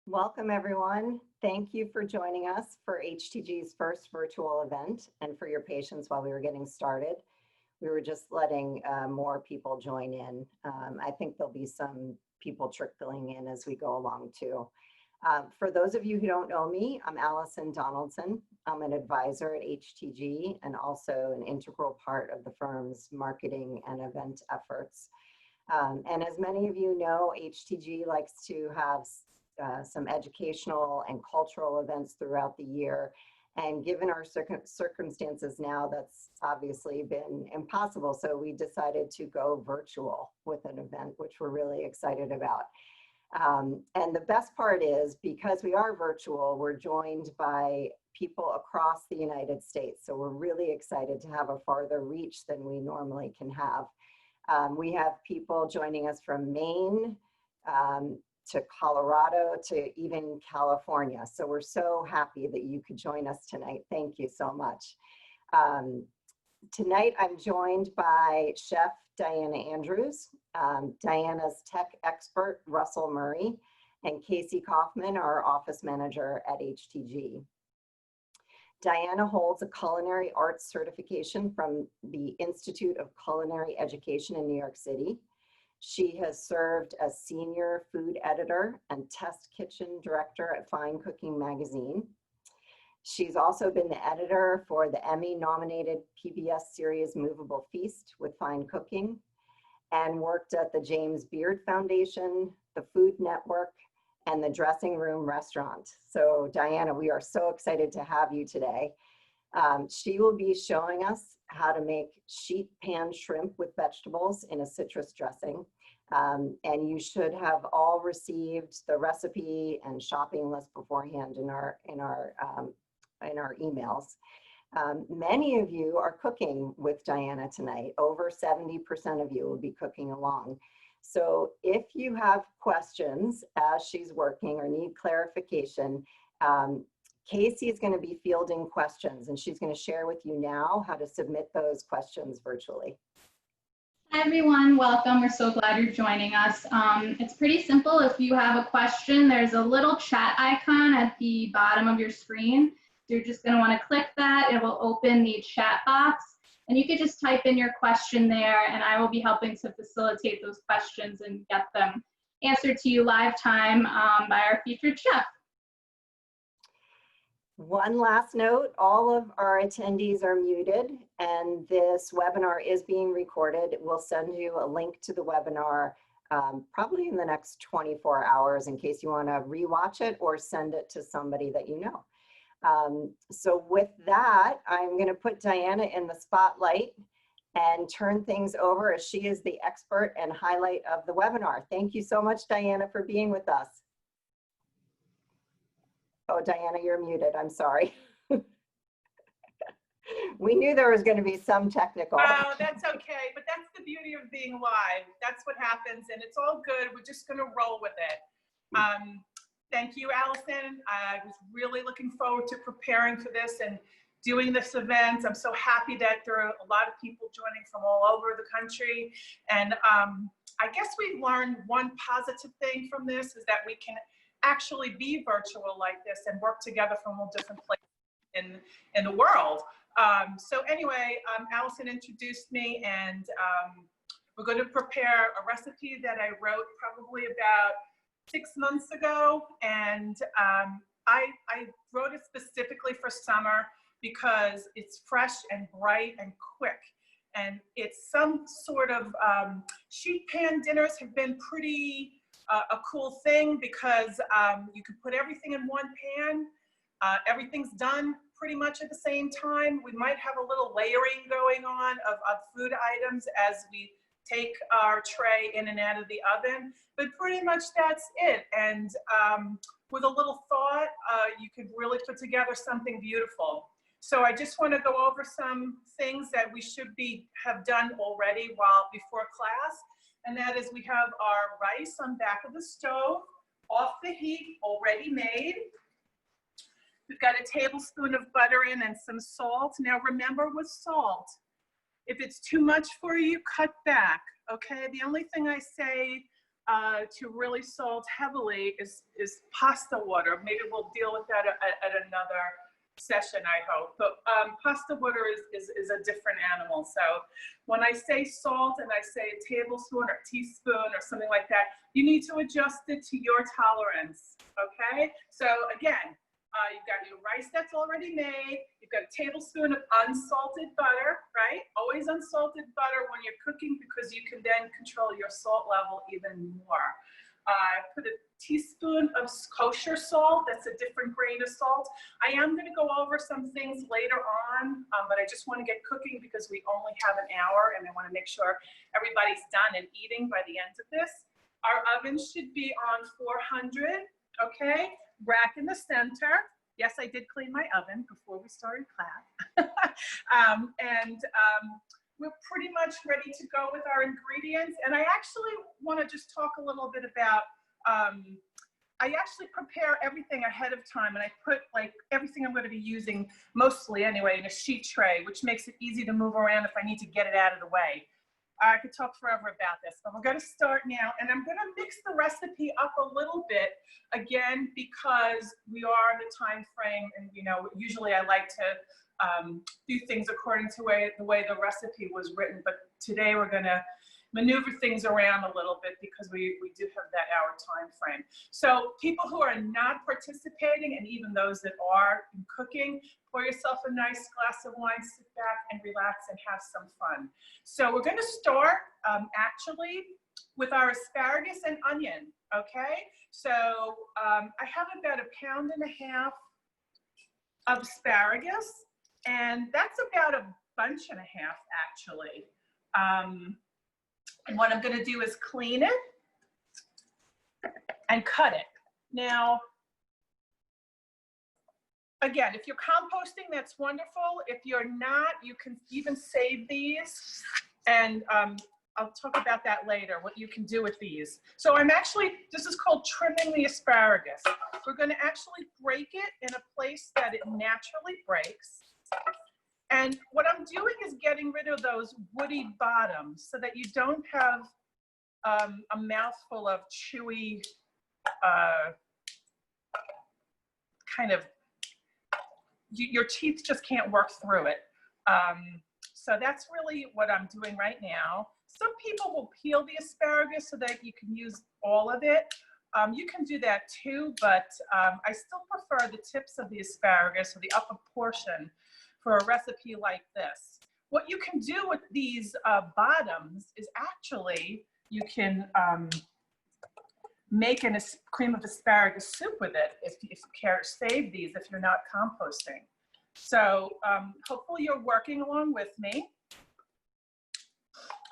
Welcome, everyone. Thank you for joining us for HTG's first virtual event and for your patience while we were getting started. We were just letting more people join in. I think there'll be some people trickling in as we go along too. For those of you who don't know me, I'm Allison Donaldson. I'm an advisor at HTG and also an integral part of the firm's marketing and event efforts. And as many of you know, HTG likes to have some educational and cultural events throughout the year. And given our circumstances now, that's obviously been impossible. So we decided to go virtual with an event, which we're really excited about. And the best part is, because we are virtual, we're joined by people across the United States. So we're really excited to have a farther reach than we normally can have. We have people joining us from Maine, to Colorado, to even California. So we're so happy that you could join us tonight. Thank you so much. Tonight I'm joined by Chef Diana Andrews, Diana's tech expert, Russell Murray, and Casey Kaufman, our office manager at HTG. Diana holds a culinary arts certification from the Institute of Culinary Education in New York City. She has served as senior food editor and test kitchen director at Fine Cooking magazine. She's also been the editor for the Emmy-nominated PBS series Movable Feast with Fine Cooking, and worked at the James Beard Foundation, the Food Network, and the Dressing Room Restaurant. So Diana, we are so excited to have you today. She will be showing us how to make sheet pan shrimp with vegetables in a citrus dressing. And you should have all received the recipe and shopping list beforehand in our emails. Many of you are cooking with Diana tonight. Over 70% of you will be cooking along. So if you have questions as she's working or need clarification, Casey is going to be fielding questions, and she's going to share with you now how to submit those questions virtually. Hi everyone, welcome. We're so glad you're joining us. It's pretty simple. If you have a question, there's a little chat icon at the bottom of your screen. You're just going to want to click that. It will open the chat box, and you can just type in your question there, and I will be helping to facilitate those questions and get them answered to you live time by our featured chef. One last note, all of our attendees are muted, and this webinar is being recorded. We'll send you a link to the webinar probably in the next 24 hours in case you want to rewatch it or send it to somebody that you know. So with that, I'm going to put Diana in the spotlight and turn things over, as she is the expert and highlight of the webinar. Thank you so much, Diana, for being with us. Oh, Diana, you're muted. I'm sorry. We knew there was going to be some technical. Oh, that's okay. But that's the beauty of being live. That's what happens, and it's all good. We're just going to roll with it. Thank you, Allison. I was really looking forward to preparing for this and doing this event. I'm so happy that there are a lot of people joining from all over the country. And I guess we've learned one positive thing from this is that we can actually be virtual like this and work together from all different places in the world. So anyway, Allison introduced me, and we're going to prepare a recipe that I wrote probably about 6 months ago. And I wrote it specifically for summer because it's fresh and bright and quick. And it's some sort of sheet pan dinners have been pretty a cool thing because you can put everything in one pan. Everything's done pretty much at the same time. We might have a little layering going on of food items as we take our tray in and out of the oven, but pretty much that's it. And with a little thought, you could really put together something beautiful. So I just want to go over some things that we should have done already before class. And that is, we have our rice on back of the stove, off the heat, already made. We've got a tablespoon of butter in and some salt. Now remember, with salt, if it's too much for you, cut back, okay? The only thing I say to really salt heavily is pasta water. Maybe we'll deal with that at another session, I hope. But pasta water is a different animal. So when I say salt and I say a tablespoon or teaspoon or something like that, you need to adjust it to your tolerance, okay? So again, you've got your rice that's already made. You've got a tablespoon of unsalted butter, right? Always unsalted butter when you're cooking because you can then control your salt level even more. Put a teaspoon of kosher salt. That's a different grain of salt. I am going to go over some things later on, but I just want to get cooking because we only have an hour and I want to make sure everybody's done and eating by the end of this. Our oven should be on 400, okay? Rack in the center. Yes, I did clean my oven before we started class. We're pretty much ready to go with our ingredients. And I actually want to just talk a little bit about, I actually prepare everything ahead of time and I put like everything I'm going to be using mostly anyway in a sheet tray, which makes it easy to move around if I need to get it out of the way. I could talk forever about this, but we're going to start now. And I'm going to mix the recipe up a little bit, again, because we are in a time frame and, you know, usually I like to do things according to the way the recipe was written. But today we're going to maneuver things around a little bit because we do have that hour time frame. So people who are not participating and even those that are in cooking, pour yourself a nice glass of wine, sit back and relax and have some fun. So we're going to start actually with our asparagus and onion, okay? So I have about 1.5 pounds of asparagus, and that's about 1.5 bunches actually. And what I'm going to do is clean it and cut it. Now, again, if you're composting, that's wonderful. If you're not, you can even save these. And I'll talk about that later, what you can do with these. So I'm actually, this is called trimming the asparagus. We're going to actually break it in a place that it naturally breaks. And what I'm doing is getting rid of those woody bottoms so that you don't have a mouthful of chewy kind of, your teeth just can't work through it. So that's really what I'm doing right now. Some people will peel the asparagus so that you can use all of it. You can do that too, but I still prefer the tips of the asparagus or the upper portion for a recipe like this. What you can do with these bottoms is actually, you can make a cream of asparagus soup with it if you care to save these if you're not composting. So hopefully you're working along with me.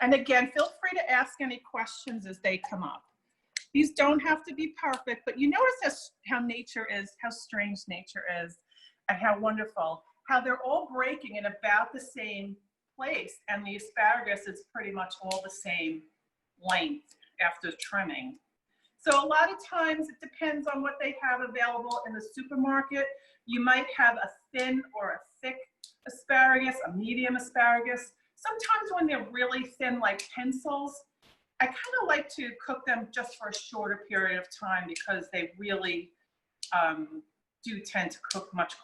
And again, feel free to ask any questions as they come up. These don't have to be perfect, but you notice how nature is, how strange nature is, and how wonderful. How they're all breaking in about the same place, and the asparagus is pretty much all the same length after trimming. So a lot of times it depends on what they have available in the supermarket. You might have a thin or a thick asparagus, a medium asparagus. Sometimes when they're really thin, like pencils, I kind of like to cook them just for a shorter period of time because they really do tend to cook much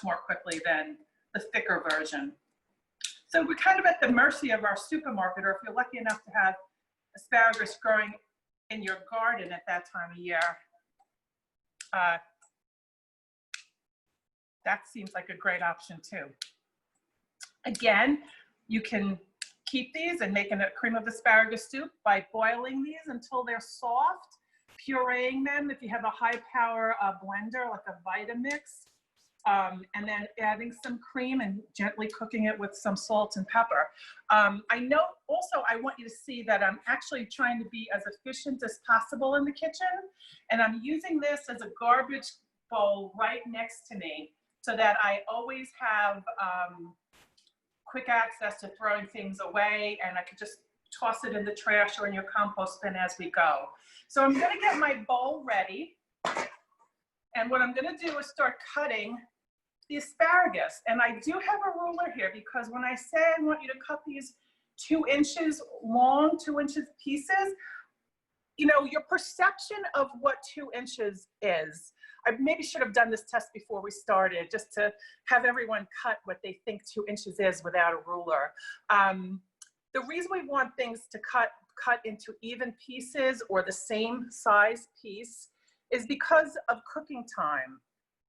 more quickly than the thicker version. So we're kind of at the mercy of our supermarket, or if you're lucky enough to have asparagus growing in your garden at that time of year, that seems like a great option too. Again, you can keep these and make a cream of asparagus soup by boiling these until they're soft, pureeing them if you have a high power blender like a Vitamix, and then adding some cream and gently cooking it with some salt and pepper. I know also I want you to see that I'm actually trying to be as efficient as possible in the kitchen, and I'm using this as a garbage bowl right next to me so that I always have quick access to throwing things away, and I could just toss it in the trash or in your compost bin as we go. So I'm gonna get my bowl ready, and what I'm gonna do is start cutting the asparagus. And I do have a ruler here because when I say I want you to cut these 2 inches long, 2 inches pieces, you know, your perception of what 2 inches is. I maybe should have done this test before we started, just to have everyone cut what they think 2 inches is without a ruler. The reason we want things to cut into even pieces or the same size piece is because of cooking time.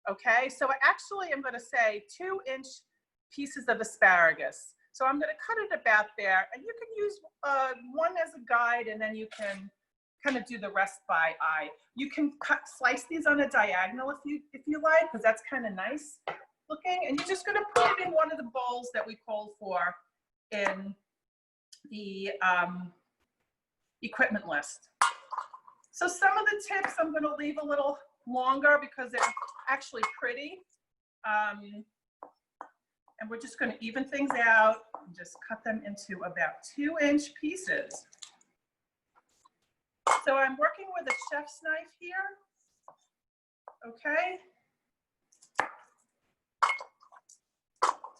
Okay, so I actually am going to say 2-inch pieces of asparagus. So I'm going to cut it about there, and you can use one as a guide, and then you can kind of do the rest by eye. You can slice these on a diagonal if you like, because that's kind of nice looking. And you're just going to put it in one of the bowls that we called for in the equipment list. So some of the tips I'm going to leave a little longer because they're actually pretty. And we're just going to even things out and just cut them into about 2-inch pieces. So I'm working with a chef's knife here. Okay.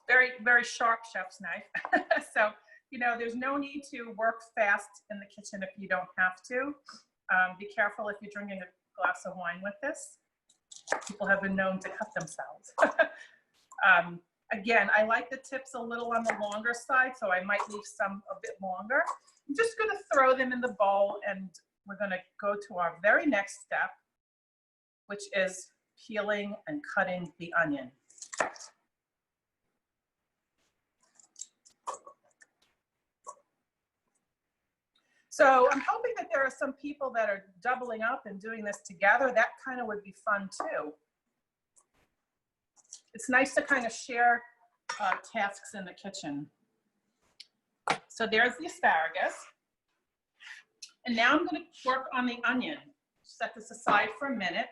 Very, very sharp chef's knife. So, you know, there's no need to work fast in the kitchen if you don't have to. Be careful if you're drinking a glass of wine with this. People have been known to cut themselves. Again, I like the tips a little on the longer side, so I might leave some a bit longer. I'm just going to throw them in the bowl, and we're going to go to our very next step, which is peeling and cutting the onion. So I'm hoping that there are some people that are doubling up and doing this together. That kind of would be fun too. It's nice to kind of share tasks in the kitchen. So there's the asparagus. And now I'm going to work on the onion. Set this aside for a minute.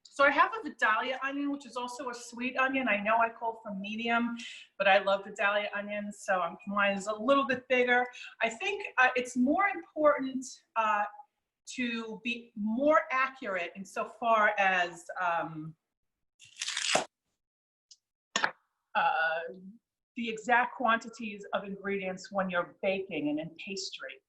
So I have a Vidalia onion, which is also a sweet onion. I know I called for medium, but I love Vidalia onions, so mine is a little bit bigger. I think it's more important to be more accurate insofar as the exact quantities of ingredients when you're baking and in pastry.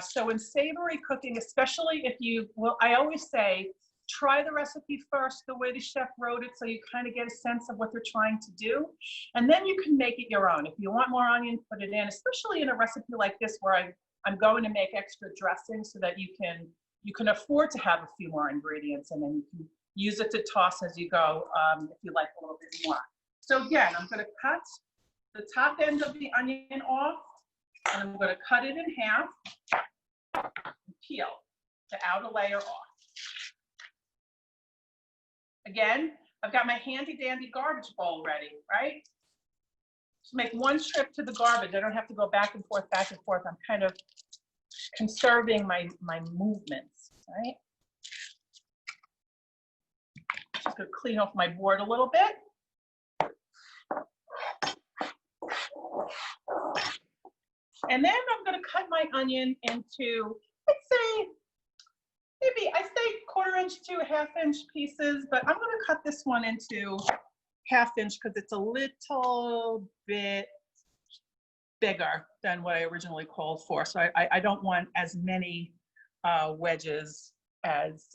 So in savory cooking, especially if you, well, I always say, try the recipe first the way the chef wrote it so you kind of get a sense of what they're trying to do. And then you can make it your own. If you want more onion, put it in, especially in a recipe like this where I'm going to make extra dressing so that you can afford to have a few more ingredients, and then you can use it to toss as you go if you like a little bit more. So again, I'm going to cut the top end of the onion off, and I'm going to cut it in half and peel the outer layer off. Again, I've got my handy dandy garbage bowl ready, right? Just make one trip to the garbage. I don't have to go back and forth, back and forth. I'm kind of conserving my movements, right? Just gonna clean off my board a little bit. And then I'm gonna cut my onion into, let's say, maybe I say 1/4 inch to 1/2 inch pieces, but I'm going to cut this one into 1/2 inch because it's a little bit bigger than what I originally called for. So I don't want as many wedges as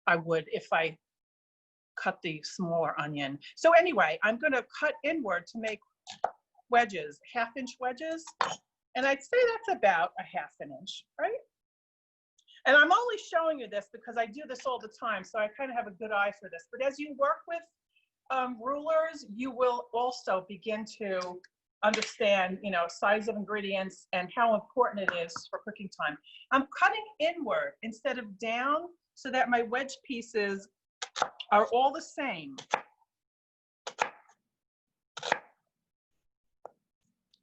I would if I cut the smaller onion. So anyway, I'm going to cut inward to make wedges, 1/2 inch wedges. And I'd say that's about 1/2 inch, right? And I'm only showing you this because I do this all the time, so I kind of have a good eye for this. But as you work with rulers, you will also begin to understand, you know, size of ingredients and how important it is for cooking time. I'm cutting inward instead of down so that my wedge pieces are all the same.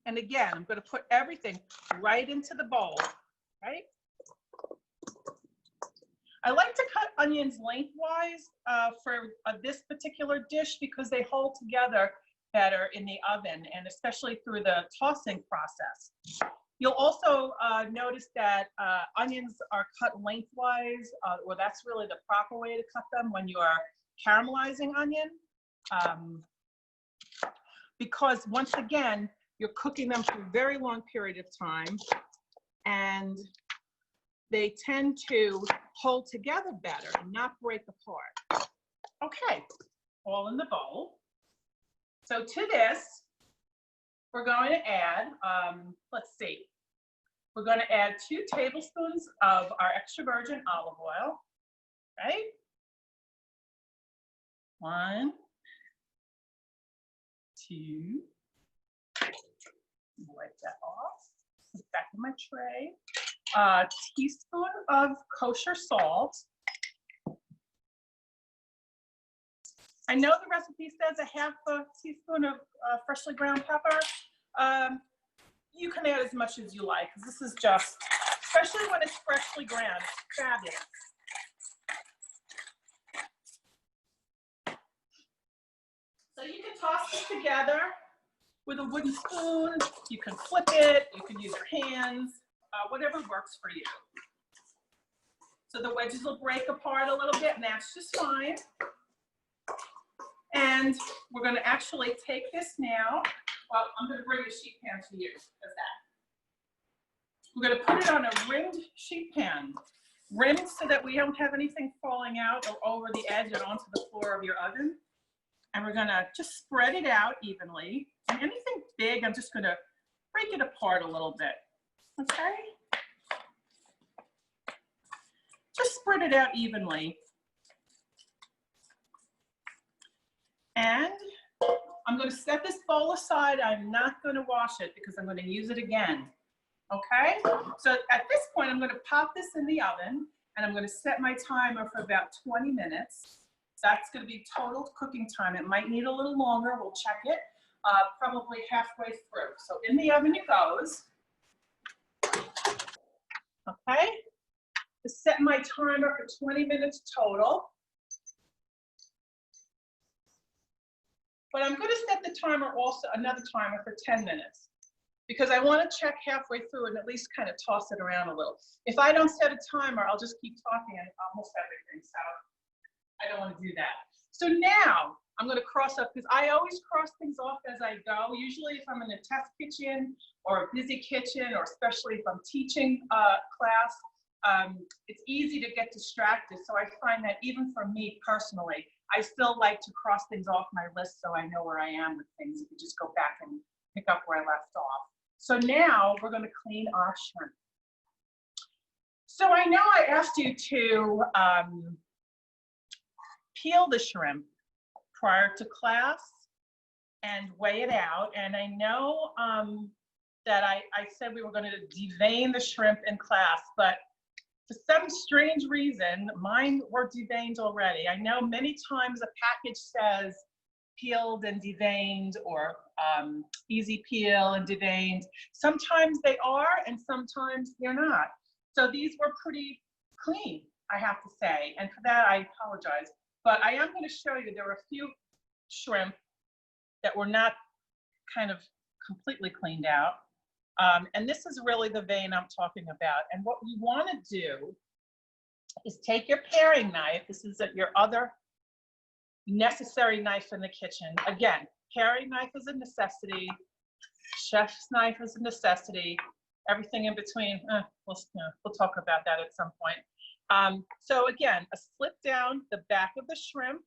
And again, I'm going to put everything right into the bowl, right? I like to cut onions lengthwise for this particular dish because they hold together better in the oven, and especially through the tossing process. You'll also notice that onions are cut lengthwise, or that's really the proper way to cut them when you are caramelizing onion. Because once again, you're cooking them for a very long period of time, and they tend to hold together better and not break apart. Okay, all in the bowl. So to this, we're going to add, let's see, we're going to add 2 tablespoons of our extra virgin olive oil, right? 1, 2, wipe that off, put it back in my tray. A teaspoon of kosher salt. I know the recipe says a half a teaspoon of freshly ground pepper. You can add as much as you like, because this is just, especially when it's freshly ground, it's fabulous. So you can toss this together with a wooden spoon. You can flip it, you can use your hands, whatever works for you. So the wedges will break apart a little bit, and that's just fine. And we're going to actually take this now. Well, I'm going to bring a sheet pan to you. How's that? We're going to put it on a rimmed sheet pan. Rimmed so that we don't have anything falling out or over the edge and onto the floor of your oven. And we're going to just spread it out evenly. And anything big, I'm just going to break it apart a little bit. Okay? Just spread it out evenly. And I'm going to set this bowl aside. I'm not going to wash it because I'm going to use it again. Okay? So at this point, I'm going to pop this in the oven, and I'm going to set my timer for about 20 minutes. That's going to be total cooking time. It might need a little longer. We'll check it. Probably halfway through. So in the oven it goes. Okay? To set my timer for 20 minutes total. But I'm going to set the timer also, another timer for 10 minutes, because I want to check halfway through and at least kind of toss it around a little. If I don't set a timer, I'll just keep talking and I'll miss everything. So I don't want to do that. So now I'm going to cross up, because I always cross things off as I go. Usually if I'm in a test kitchen or a busy kitchen, or especially if I'm teaching class, it's easy to get distracted. So I find that even for me personally, I still like to cross things off my list so I know where I am with things. You can just go back and pick up where I left off. So now we're going to clean our shrimp. So I know I asked you to peel the shrimp prior to class and weigh it out. And I know that I said we were going to devein the shrimp in class, but for some strange reason, mine were deveined already. I know many times a package says peeled and deveined, or easy peel and deveined. Sometimes they are, and sometimes they're not. So these were pretty clean, I have to say. And for that, I apologize. But I am going to show you there were a few shrimp that were not kind of completely cleaned out. And this is really the vein I'm talking about. And what we want to do is take your paring knife. This is your other necessary knife in the kitchen. Again, paring knife is a necessity. Chef's knife is a necessity. Everything in between, we'll talk about that at some point. So again, a slip down the back of the shrimp,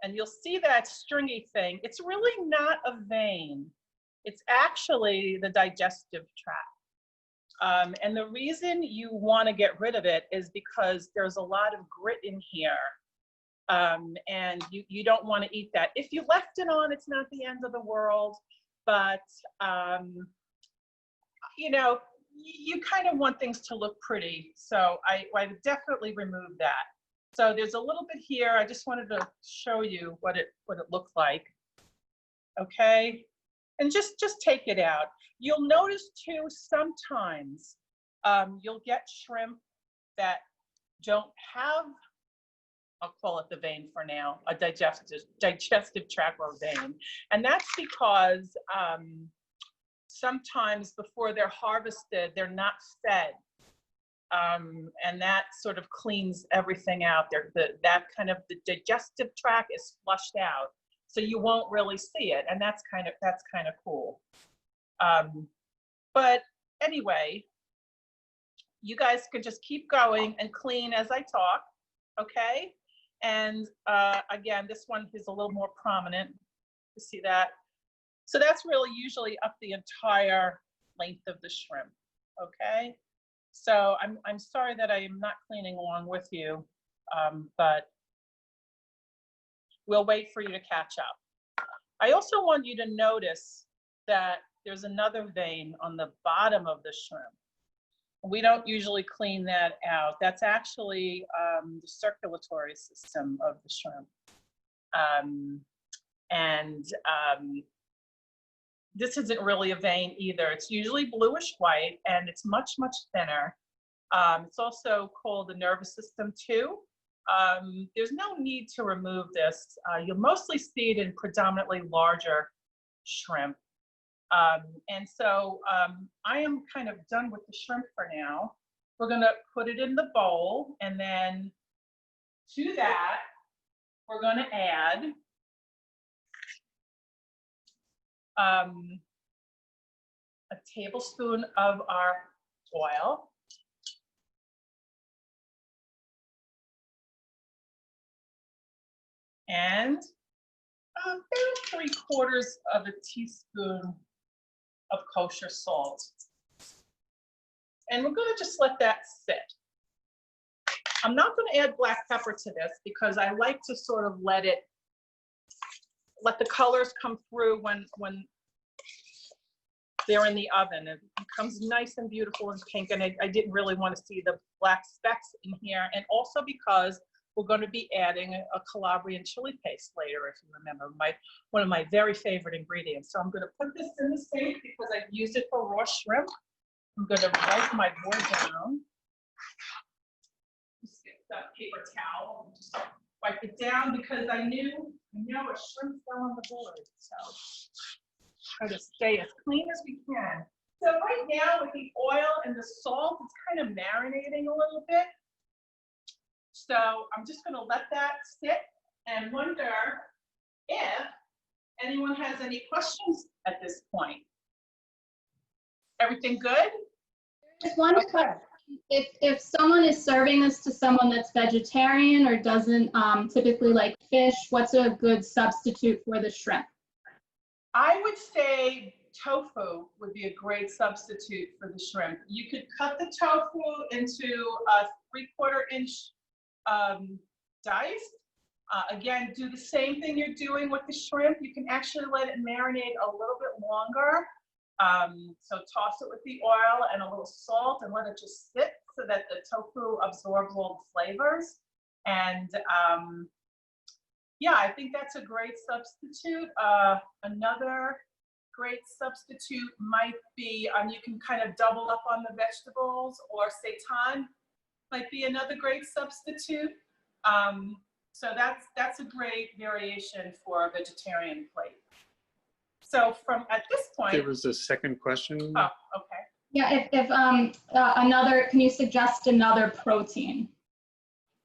and you'll see that stringy thing. It's really not a vein. It's actually the digestive tract. And the reason you want to get rid of it is because there's a lot of grit in here. And you don't want to eat that. If you left it on, it's not the end of the world, but you know, you kind of want things to look pretty. So I definitely remove that. So there's a little bit here. I just wanted to show you what it looked like. Okay. And just take it out. You'll notice too, sometimes you'll get shrimp that don't have, I'll call it the vein for now, a digestive tract or vein. And that's because sometimes before they're harvested, they're not fed. And that sort of cleans everything out. That kind of the digestive tract is flushed out. So you won't really see it, and that's kind of cool. But anyway, you guys can just keep going and clean as I talk, okay? And again, this one is a little more prominent. You see that? So that's really usually up the entire length of the shrimp, okay? So I'm sorry that I am not cleaning along with you, but we'll wait for you to catch up. I also want you to notice that there's another vein on the bottom of the shrimp. We don't usually clean that out. That's actually the circulatory system of the shrimp. This isn't really a vein either. It's usually bluish white and it's much, much thinner. It's also called the nervous system too. There's no need to remove this. You'll mostly see it in predominantly larger shrimp. And so I am kind of done with the shrimp for now. We're gonna put it in the bowl, and then to that, we're gonna add a tablespoon of our oil. And about 3/4 of a teaspoon of kosher salt. And we're going to just let that sit. I'm not going to add black pepper to this because I like to sort of let the colors come through when they're in the oven. It becomes nice and beautiful and pink, and I didn't really want to see the black specks in here. And also because we're going to be adding a Calabrian chili paste later, if you remember, one of my very favorite ingredients. So I'm going to put this in the sink because I've used it for raw shrimp. I'm going to wipe my board down. Just get that paper towel and just wipe it down because I know a shrimp fell on the board. So try to stay as clean as we can. So right now with the oil and the salt, it's kind of marinating a little bit. So I'm just going to let that sit and wonder if anyone has any questions at this point. Everything good? Just one question. If someone is serving this to someone that's vegetarian or doesn't typically like fish, what's a good substitute for the shrimp? I would say tofu would be a great substitute for the shrimp. You could cut the tofu into a 3/4 inch dice. Again, do the same thing you're doing with the shrimp. You can actually let it marinate a little bit longer. So toss it with the oil and a little salt and let it just sit so that the tofu absorbs all the flavors. And yeah, I think that's a great substitute. Another great substitute might be, you can kind of double up on the vegetables, or seitan might be another great substitute. So that's a great variation for a vegetarian plate. So at this point. There was a second question. Oh, okay. Yeah, can you suggest another protein?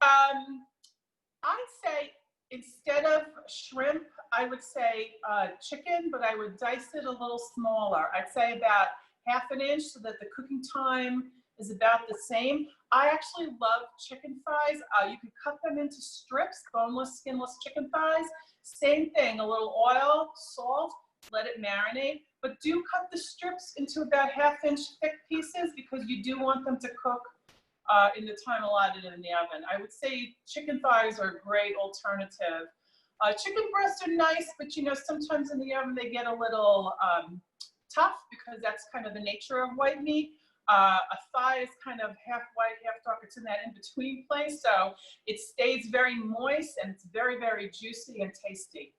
I'd say instead of shrimp, I would say chicken, but I would dice it a little smaller. I'd say about 1/2 inch so that the cooking time is about the same. I actually love chicken thighs. You can cut them into strips, boneless, skinless chicken thighs. Same thing, a little oil, salt, let it marinate, but do cut the strips into about 1/2 inch thick pieces because you do want them to cook in the time allotted in the oven. I would say chicken thighs are a great alternative. Chicken breasts are nice, but sometimes in the oven they get a little tough because that's kind of the nature of white meat. A thigh is kind of half white, half dark. It's in that in-between place, so it stays very moist and it's very, very juicy and tasty.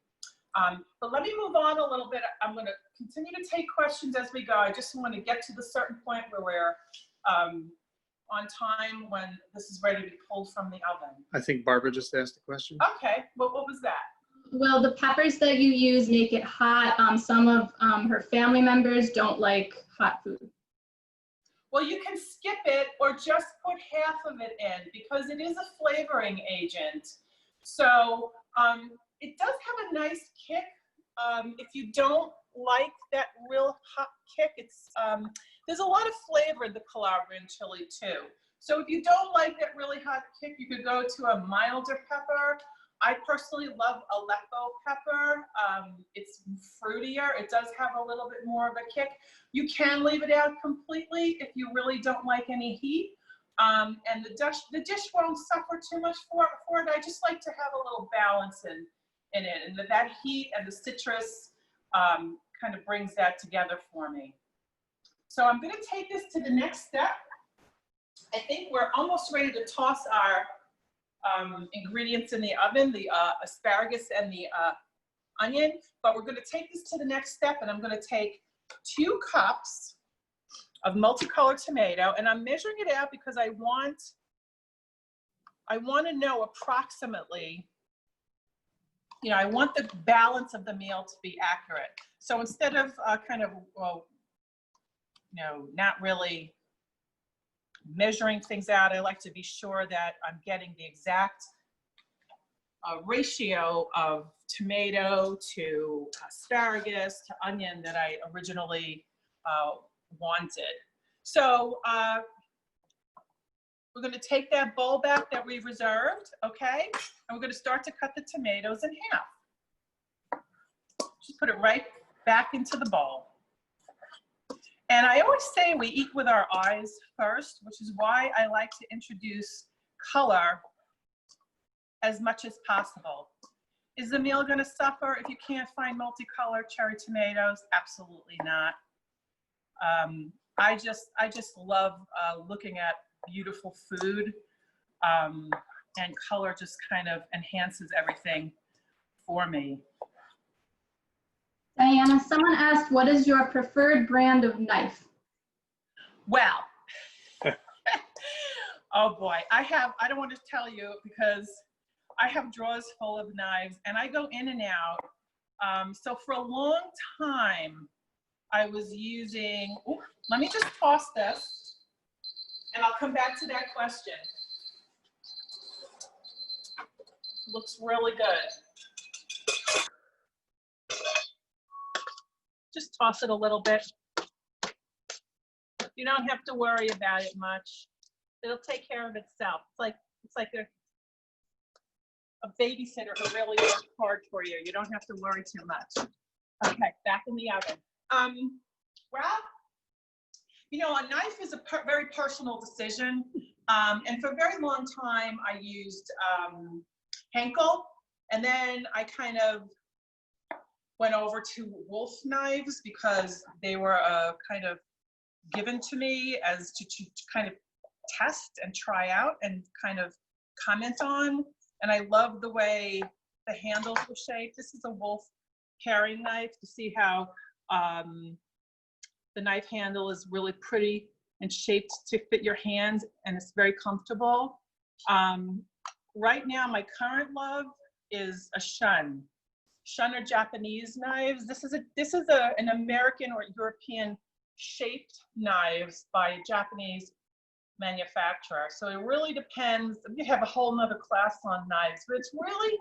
But let me move on a little bit. I'm going to continue to take questions as we go. I just want to get to the certain point where we're on time when this is ready to be pulled from the oven. I think Barbara just asked a question. Okay, what was that? Will the peppers that you use make it hot? Some of her family members don't like hot food. Well, you can skip it or just put 1/2 of it in because it is a flavoring agent. So it does have a nice kick if you don't like that real hot kick, it's there's a lot of flavor in the Calabrian chili too. So if you don't like that really hot kick, you could go to a milder pepper. I personally love Aleppo pepper. It's fruitier. It does have a little bit more of a kick. You can leave it out completely if you really don't like any heat. And the dish won't suffer too much for it. I just like to have a little balance in it. And that heat and the citrus kind of brings that together for me. So I'm going to take this to the next step. I think we're almost ready to toss our ingredients in the oven, the asparagus and the onion, but we're going to take this to the next step, and I'm going to take 2 cups of multicolored tomato, and I'm measuring it out because I want to know approximately, you know, I want the balance of the meal to be accurate. So instead of not really measuring things out, I like to be sure that I'm getting the exact ratio of tomato to asparagus to onion that I originally wanted. So we're going to take that bowl back that we reserved, okay? And we're going to start to cut the tomatoes in half. Just put it right back into the bowl. And I always say we eat with our eyes first, which is why I like to introduce color as much as possible. Is the meal going to suffer if you can't find multicolored cherry tomatoes? Absolutely not. I just love looking at beautiful food, and color just kind of enhances everything for me. Diana, someone asked, what is your preferred brand of knife? Well, oh boy, I don't want to tell you because I have drawers full of knives and I go in and out. So for a long time, I was using, let me just toss this and I'll come back to that question. Looks really good. Just toss it a little bit. You don't have to worry about it much. It'll take care of itself. It's like a babysitter who really works hard for you. You don't have to worry too much. Okay, back in the oven. Well, you know, a knife is a very personal decision. And for a very long time, I used Henkel, and then I kind of went over to Wolf knives because they were kind of given to me as to kind of test and try out and kind of comment on. And I love the way the handles were shaped. This is a Wolf paring knife. To see how the knife handle is really pretty and shaped to fit your hands, and it's very comfortable. Right now, my current love is a Shun. Shun are Japanese knives. This is an American or European shaped knives by a Japanese manufacturer. So it really depends. We have a whole nother class on knives, but it really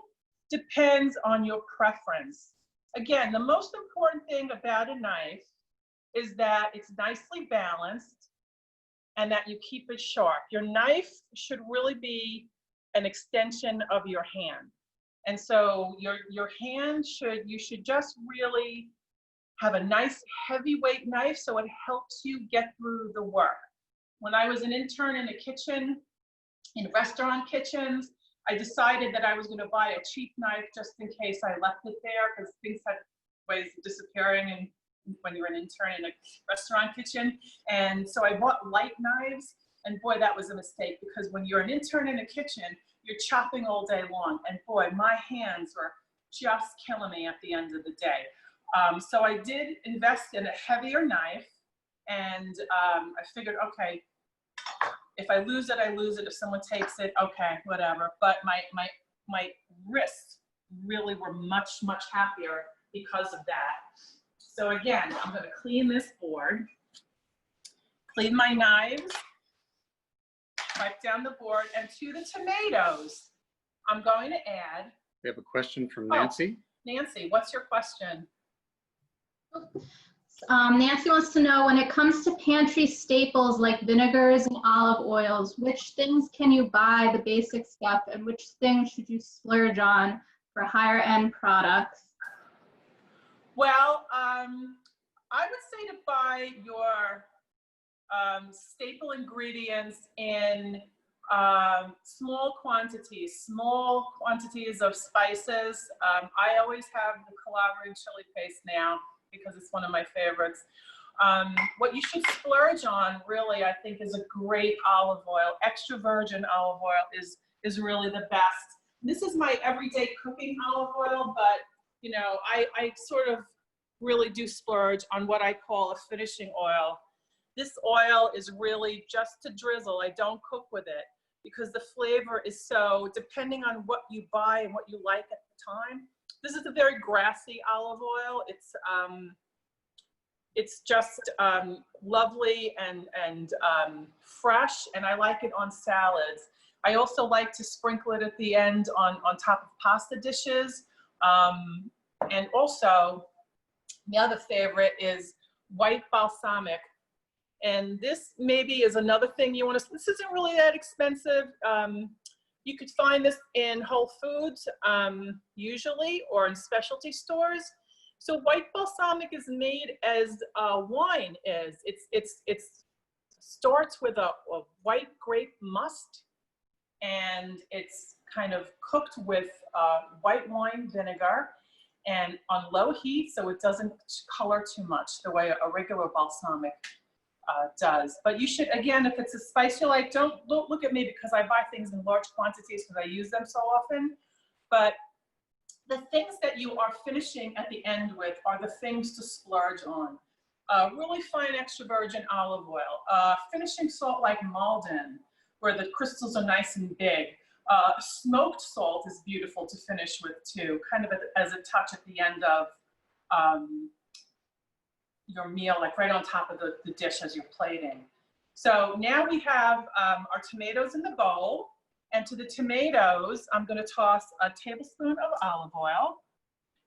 depends on your preference. Again, the most important thing about a knife is that it's nicely balanced and that you keep it sharp. Your knife should really be an extension of your hand. And so your hand you should just really have a nice heavyweight knife so it helps you get through the work. When I was an intern in a kitchen, in restaurant kitchens, I decided that I was going to buy a cheap knife just in case I left it there, because things had ways of disappearing and when you're an intern in a restaurant kitchen. And so I bought light knives, and boy, that was a mistake, because when you're an intern in a kitchen, you're chopping all day long. And boy, my hands were just killing me at the end of the day. So I did invest in a heavier knife, and I figured, okay, if I lose it, I lose it. If someone takes it, okay, whatever. But my wrists really were much, much happier because of that. So again, I'm going to clean this board, clean my knives, wipe down the board, and to the tomatoes, I'm going to add. We have a question from Nancy. Nancy, what's your question? Nancy wants to know, when it comes to pantry staples like vinegars and olive oils, which things can you buy the basic stuff and which things should you splurge on for higher end products? Well, I would say to buy your staple ingredients in small quantities of spices. I always have the Calabrian chili paste now because it's one of my favorites. What you should splurge on, really, I think, is a great olive oil. Extra virgin olive oil is really the best. This is my everyday cooking olive oil, but you know, I sort of really do splurge on what I call a finishing oil. This oil is really just to drizzle. I don't cook with it because the flavor is so, depending on what you buy and what you like at the time. This is a very grassy olive oil. It's just lovely and fresh, and I like it on salads. I also like to sprinkle it at the end on top of pasta dishes. And also, the other favorite is white balsamic. And this maybe is another thing you want to, this isn't really that expensive. You could find this in Whole Foods usually, or in specialty stores. So white balsamic is made as wine is. It starts with a white grape must, and it's kind of cooked with white wine vinegar and on low heat, so it doesn't color too much the way a regular balsamic does. But you should, again, if it's a spice you like, don't look at me because I buy things in large quantities because I use them so often. But the things that you are finishing at the end with are the things to splurge on. Really fine extra virgin olive oil, finishing salt like Maldon, where the crystals are nice and big. Smoked salt is beautiful to finish with too, kind of as a touch at the end of your meal, like right on top of the dish as you're plating. So now we have our tomatoes in the bowl, and to the tomatoes, I'm going to toss a tablespoon of olive oil.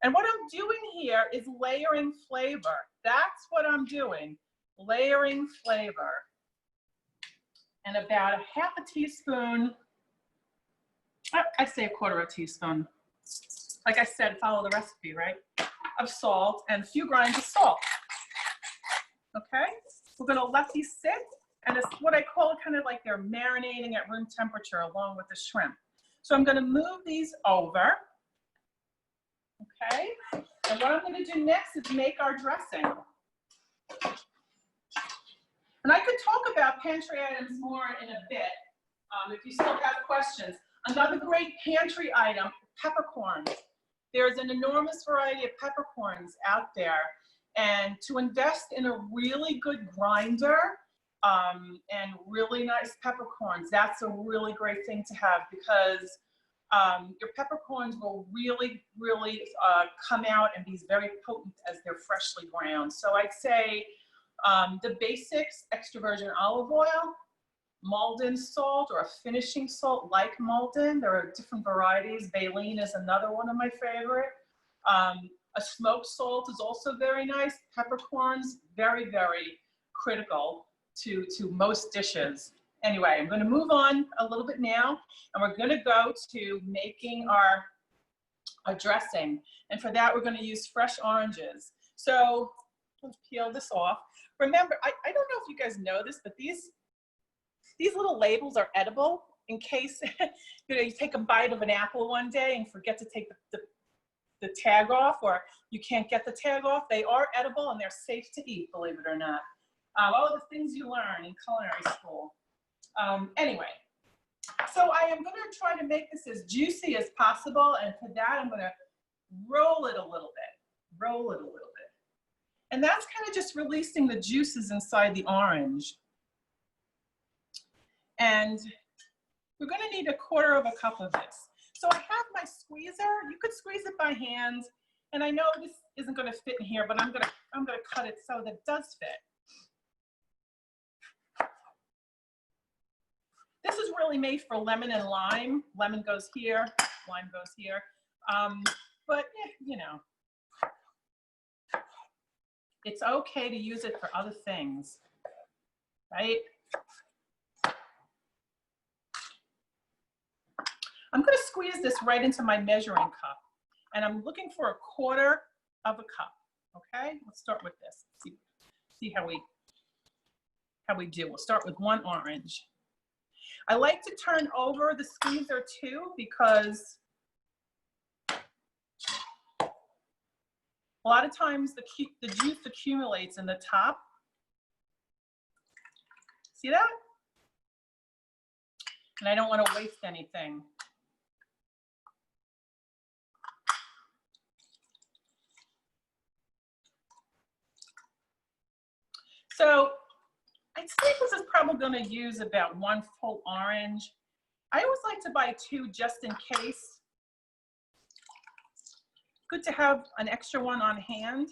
And what I'm doing here is layering flavor. That's what I'm doing, layering flavor. And about a half a teaspoon, I say a quarter of a teaspoon. Like I said, follow the recipe, right? Of salt and a few grains of salt. Okay, we're gonna let these sit, and it's what I call kind of like they're marinating at room temperature along with the shrimp. So I'm gonna move these over, okay? And what I'm gonna do next is make our dressing. And I could talk about pantry items more in a bit, if you still have questions. Another great pantry item, peppercorns. There's an enormous variety of peppercorns out there. And to invest in a really good grinder and really nice peppercorns, that's a really great thing to have because your peppercorns will really, really come out and be very potent as they're freshly ground. So I'd say the basics, extra virgin olive oil, Maldon salt or a finishing salt like Maldon. There are different varieties. Baleen is another one of my favorite. A smoked salt is also very nice. Peppercorns, very, very critical to most dishes. Anyway, I'm going to move on a little bit now, and we're going to go to making our dressing. And for that, we're going to use fresh oranges. So let's peel this off. Remember, I don't know if you guys know this, but these little labels are edible in case you take a bite of an apple one day and forget to take the tag off, or you can't get the tag off. They are edible and they're safe to eat, believe it or not. All the things you learn in culinary school. Anyway, so I am going to try to make this as juicy as possible, and for that I'm going to roll it a little bit. And that's kind of just releasing the juices inside the orange. And we're going to need 1/4 cup of this. So I have my squeezer. You could squeeze it by hand, and I know this isn't going to fit in here, but I'm going to cut it so that it does fit. This is really made for lemon and lime. Lemon goes here, lime goes here. but you know, it's okay to use it for other things, right? I'm going to squeeze this right into my measuring cup, and I'm looking for 1/4 of a cup. Okay, let's start with this. See how we do. We'll start with 1 orange. I like to turn over the squeezer too, because a lot of times the juice accumulates in the top. See that? And I don't want to waste anything. So I'd say this is probably going to use about 1 full orange. I always like to buy 2 just in case. Good to have an extra one on hand.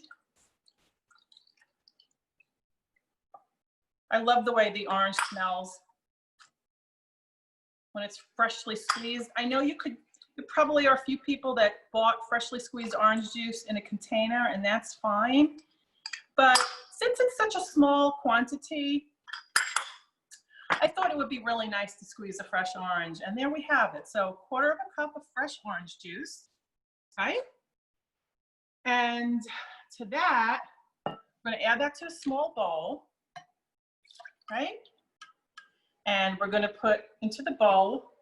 I love the way the orange smells when it's freshly squeezed. I know there probably are a few people that bought freshly squeezed orange juice in a container, and that's fine. But since it's such a small quantity, I thought it would be really nice to squeeze a fresh orange. And there we have it. So 1/4 of a cup of fresh orange juice, right? And to that, I'm going to add that to a small bowl, right? And we're going to put into the bowl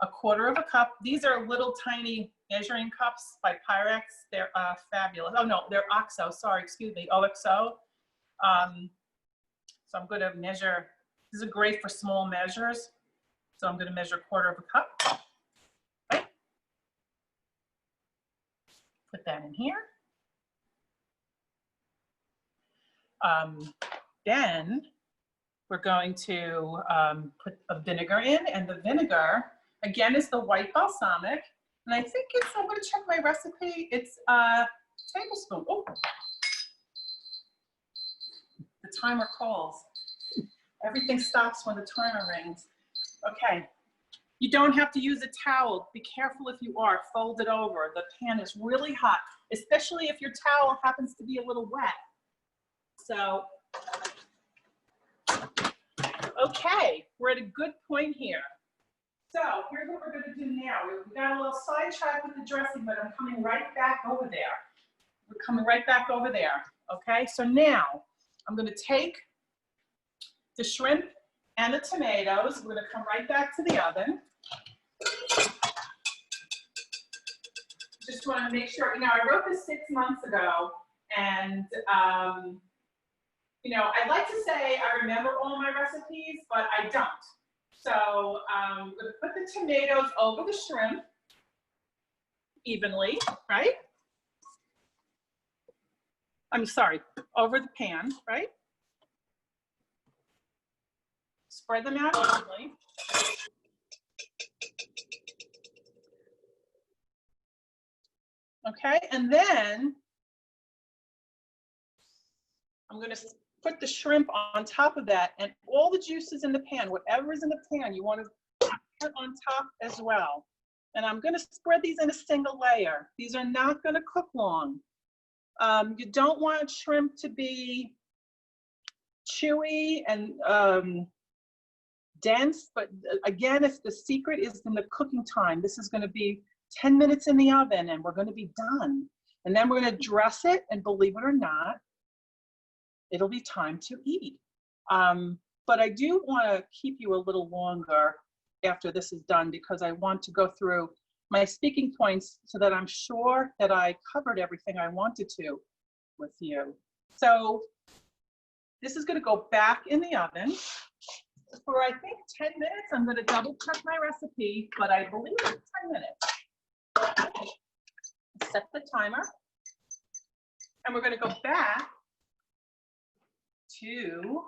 1/4 of a cup. These are little tiny measuring cups by Pyrex. They're fabulous. Oh no, they're OXO. Sorry, excuse me, OXO. So I'm going to measure. This is great for small measures. So I'm going to measure 1/4 of a cup. Right? Put that in here. Then we're going to put a vinegar in, and the vinegar, again, is the white balsamic. And I think I'm going to check my recipe. It's a tablespoon. Oh, the timer calls. Everything stops when the timer rings. Okay. You don't have to use a towel. Be careful if you are. Fold it over. The pan is really hot, especially if your towel happens to be a little wet. So, okay, we're at a good point here. So here's what we're going to do now. We got a little sidetrack with the dressing, but I'm coming right back over there. We're coming right back over there. Okay, so now I'm going to take the shrimp and the tomatoes. We're going to come right back to the oven. Just want to make sure, I wrote this 6 months ago, and I'd like to say I remember all my recipes, but I don't. So I'm going to put the tomatoes over the shrimp evenly, right? I'm sorry, over the pan, right? Spread them out evenly. Okay, and then I'm going to put the shrimp on top of that, and all the juices in the pan, whatever is in the pan, you want to put on top as well. And I'm going to spread these in a single layer. These are not going to cook long. You don't want shrimp to be chewy and dense, but again, if the secret is in the cooking time, this is going to be 10 minutes in the oven and we're going to be done. And then we're going to dress it, and believe it or not, it'll be time to eat. But I do want to keep you a little longer after this is done, because I want to go through my speaking points so that I'm sure that I covered everything I wanted to with you. So this is going to go back in the oven for, I think, 10 minutes. I'm going to double check my recipe, but I believe it's 10 minutes. Set the timer. And we're going to go back to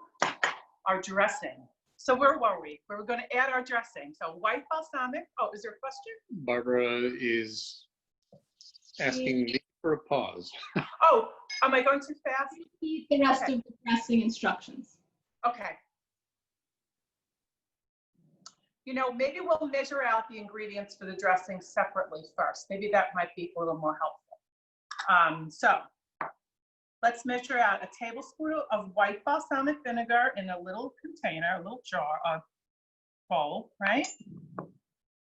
our dressing. So where were we? We were going to add our dressing. So white balsamic. Oh, is there a question? Barbara is asking me for a pause. Oh, am I going too fast? Repeat the rest of the dressing instructions. Okay. you know, maybe we'll measure out the ingredients for the dressing separately first. Maybe that might be a little more helpful. So let's measure out a tablespoon of white balsamic vinegar in a little container, a little jar, a bowl, right?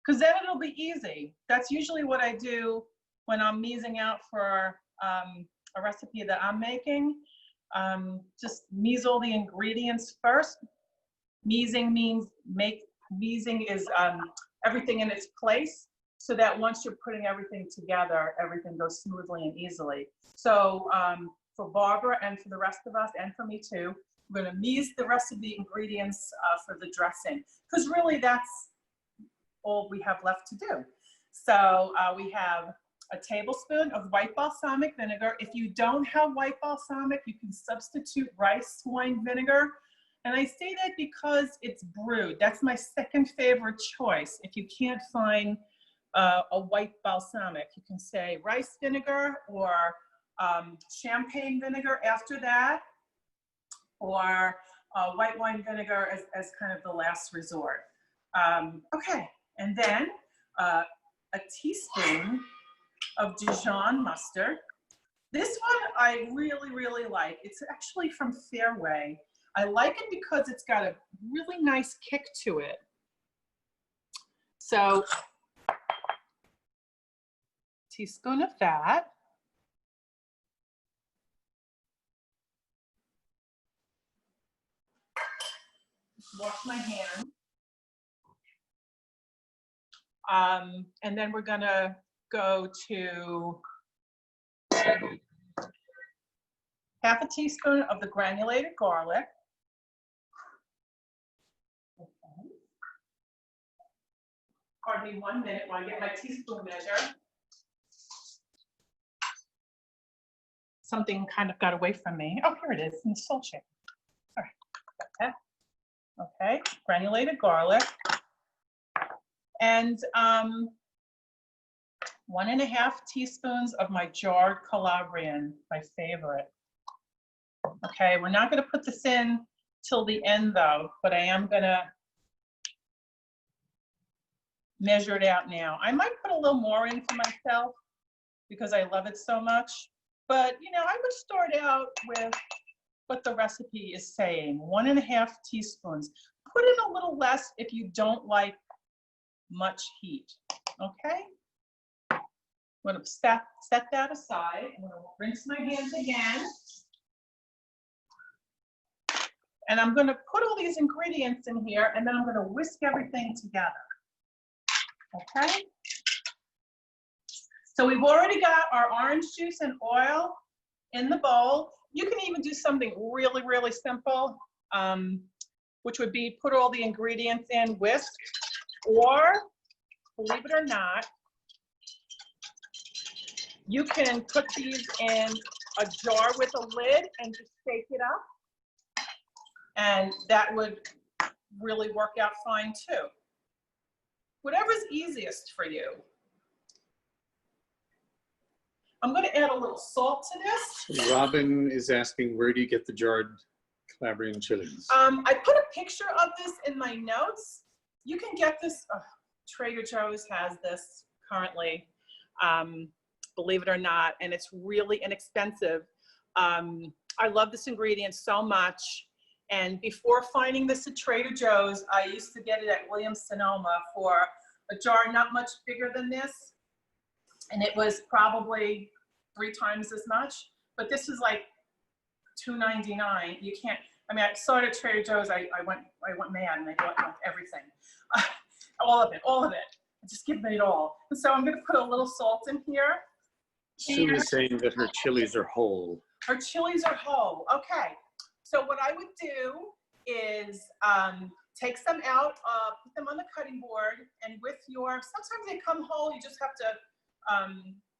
Because then it'll be easy. That's usually what I do when I'm measing out for a recipe that I'm making. Just measure all the ingredients first. Measing means measing is everything in its place, so that once you're putting everything together, everything goes smoothly and easily. So for Barbara and for the rest of us, and for me too, we're going to measure the rest of the ingredients for the dressing, because really that's all we have left to do. So we have a tablespoon of white balsamic vinegar. If you don't have white balsamic, you can substitute rice wine vinegar. And I say that because it's brewed. That's my second favorite choice. If you can't find a white balsamic, you can say rice vinegar or champagne vinegar after that, or white wine vinegar as kind of the last resort. Okay, and then a teaspoon of Dijon mustard. This one I really, really like. It's actually from Fairway. I like it because it's got a really nice kick to it. So, teaspoon of that. Wash my hands. And then we're gonna go to half a teaspoon of the granulated garlic. Okay. Pardon me 1 minute while I get my teaspoon measure. Something kind of got away from me. Oh, here it is in the salt shaker. All right, okay, granulated garlic. And 1.5 teaspoons of my jarred Calabrian, my favorite. Okay, we're not going to put this in till the end though, but I am going to measure it out now. I might put a little more in for myself because I love it so much, but you know, I would start out with what the recipe is saying, 1.5 teaspoons. Put in a little less if you don't like much heat, okay? I'm gonna set that aside. I'm gonna rinse my hands again. And I'm gonna put all these ingredients in here, and then I'm gonna whisk everything together, okay? So we've already got our orange juice and oil in the bowl. You can even do something really, really simple, which would be put all the ingredients in, whisk, or believe it or not, you can put these in a jar with a lid and just shake it up. And that would really work out fine too. Whatever's easiest for you. I'm going to add a little salt to this. Robin is asking, where do you get the jarred Calabrian chilies? I put a picture of this in my notes. You can get this, Trader Joe's has this currently, believe it or not, and it's really inexpensive. I love this ingredient so much. And before finding this at Trader Joe's, I used to get it at Williams-Sonoma for a jar not much bigger than this. And it was probably 3 times as much. But this is like $2.99. You can't, I mean, I saw it at Trader Joe's, I went mad and I bought like everything. All of it. Just give me it all. And so I'm gonna put a little salt in here. Sue is saying that her chilies are whole. Her chilies are whole, okay. So what I would do is take some out, put them on the cutting board, and with your, sometimes they come whole, you just have to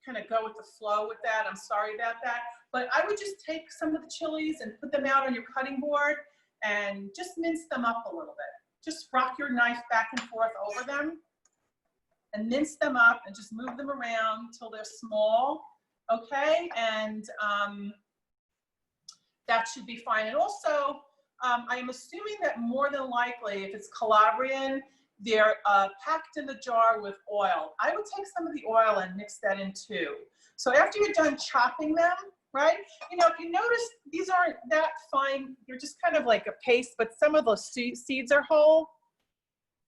kind of go with the flow with that. I'm sorry about that. But I would just take some of the chilies and put them out on your cutting board and just mince them up a little bit. Just rock your knife back and forth over them and mince them up and just move them around till they're small, okay? And that should be fine. And also, I am assuming that more than likely, if it's Calabrian, they're packed in the jar with oil. I would take some of the oil and mix that in too. So after you're done chopping them, right? You know, if you notice, these aren't that fine. They're just kind of like a paste, but some of those seeds are whole.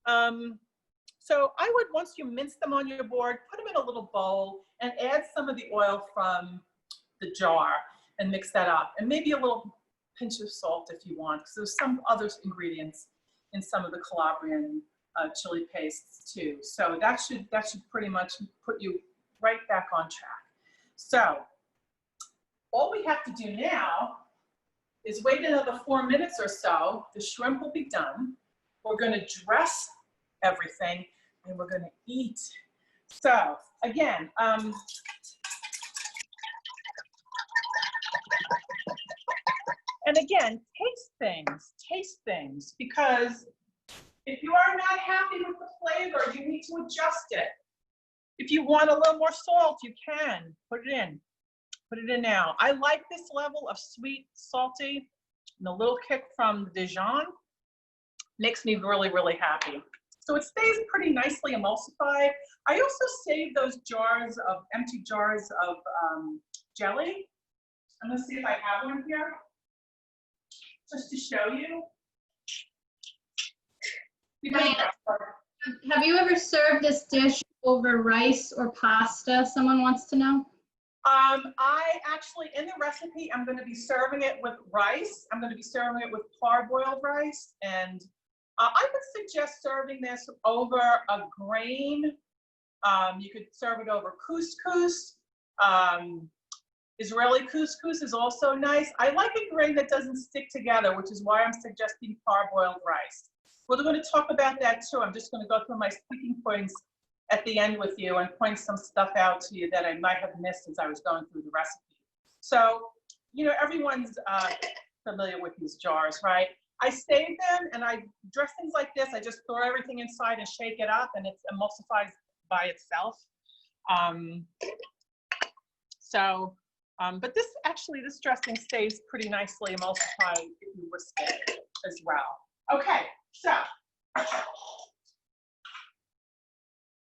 So I would, once you mince them on your board, put them in a little bowl and add some of the oil from the jar and mix that up. And maybe a little pinch of salt if you want, because there's some other ingredients in some of the Calabrian chili pastes too. So that should pretty much put you right back on track. So all we have to do now is wait another 4 minutes or so. The shrimp will be done. We're going to dress everything and we're going to eat. So again, and again, taste things, because if you are not happy with the flavor, you need to adjust it. If you want a little more salt, you can put it in. Put it in now. I like this level of sweet, salty, and a little kick from Dijon makes me really, really happy. So it stays pretty nicely emulsified. I also save those jars of, empty jars of jelly. I'm gonna see if I have one here, just to show you. Have you ever served this dish over rice or pasta? Someone wants to know. I actually, in the recipe, I'm going to be serving it with rice. I'm going to be serving it with parboiled rice. And I would suggest serving this over a grain. You could serve it over couscous. Israeli couscous is also nice. I like a grain that doesn't stick together, which is why I'm suggesting parboiled rice. We're going to talk about that too. I'm just going to go through my speaking points at the end with you and point some stuff out to you that I might have missed as I was going through the recipe. So, you know, everyone's familiar with these jars, right? I save them and I dress things like this. I just throw everything inside and shake it up and it emulsifies by itself. But this dressing stays pretty nicely emulsified if you whisk it as well. Okay, so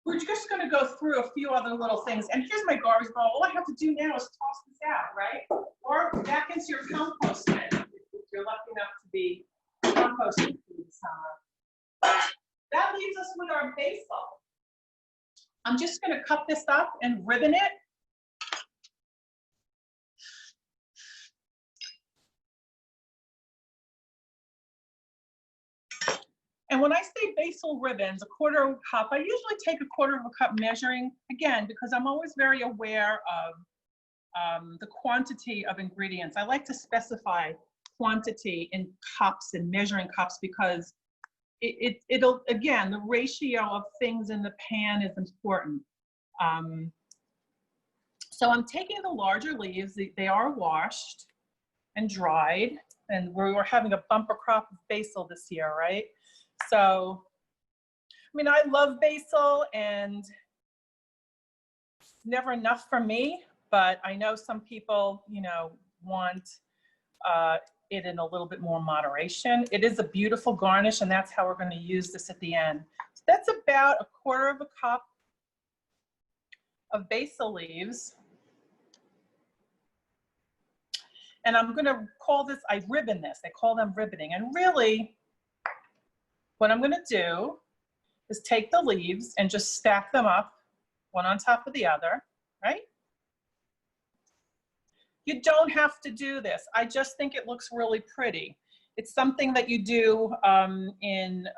we're just going to go through a few other little things. And here's my garbage bowl. All I have to do now is toss this out, right? Or back into your compost bin if you're lucky enough to be composting through the summer. That leaves us with our basil. I'm just going to cut this up and ribbon it. And when I say basil ribbons, 1/4 cup, I usually take 1/4 cup measuring, again, because I'm always very aware of the quantity of ingredients. I like to specify quantity in cups and measuring cups because it'll, again, the ratio of things in the pan is important. So I'm taking the larger leaves, they are washed and dried, and we're having a bumper crop of basil this year, right? So, I mean, I love basil and it's never enough for me, but I know some people, you know, want it in a little bit more moderation. It is a beautiful garnish and that's how we're going to use this at the end. So that's about 1/4 cup of basil leaves. And I'm going to call this, I ribbon this, I call them ribboning. And really, what I'm going to do is take the leaves and just stack them up one on top of the other, right? You don't have to do this. I just think it looks really pretty. It's something that you do in